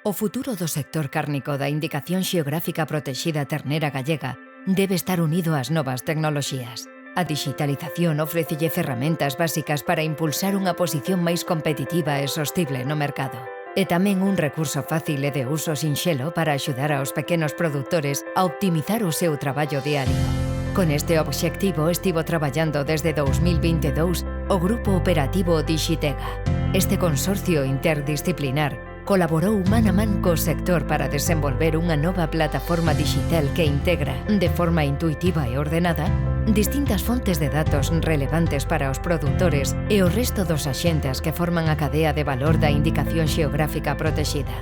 O futuro do sector cárnico da Indicación Xeográfica Protexida Ternera Gallega debe estar unido ás novas tecnoloxías. A digitalización ofrécelle ferramentas básicas para impulsar unha posición máis competitiva e sostible no mercado. E tamén un recurso fácil e de uso sinxelo para axudar aos pequenos produtores a optimizar o seu traballo diario. Con este obxectivo estivo traballando desde 2022 o Grupo Operativo Dixitega. Este consorcio interdisciplinar colaborou man a man co sector para desenvolver unha nova plataforma digital que integra, de forma intuitiva e ordenada, distintas fontes de datos relevantes para os produtores e o resto dos axentes que forman a cadea de valor da Indicación Xeográfica Protexida.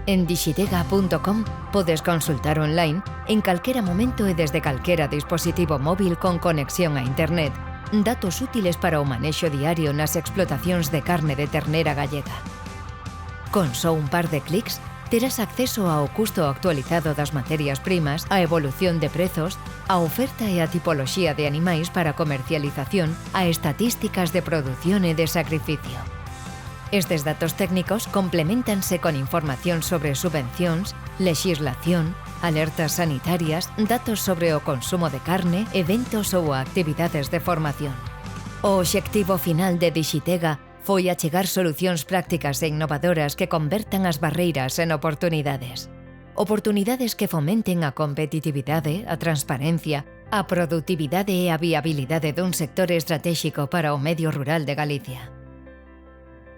En dixitega.com podes consultar online en calquera momento e desde calquera dispositivo móvil con conexión a internet datos útiles para o manexo diario nas explotacións de carne de ternera gallega. Con só un par de clics, terás acceso ao custo actualizado das materias primas, a evolución de prezos, a oferta e a tipoloxía de animais para comercialización, a estatísticas de produción e de sacrificio. Estes datos técnicos compleméntanse con información sobre subvencións, lexislación, alertas sanitarias, datos sobre o consumo de carne, eventos ou actividades de formación. O obxectivo final de Dixitega foi achegar solucións prácticas e innovadoras que convertan as barreiras en oportunidades. Oportunidades que fomenten a competitividade, a transparencia, a produtividade e a viabilidade dun sector estratéxico para o medio rural de Galicia.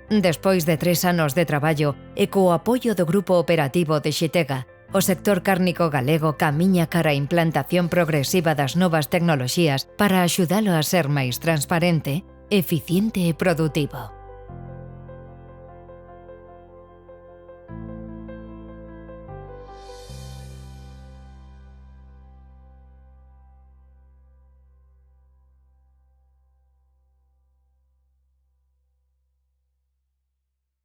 Despois de 3 anos de traballo e co apoio do Grupo Operativo Dixitega, o sector cárnico galego camiña cara a implantación progresiva das novas tecnoloxías para axudalo a ser máis transparente, eficiente e produtivo.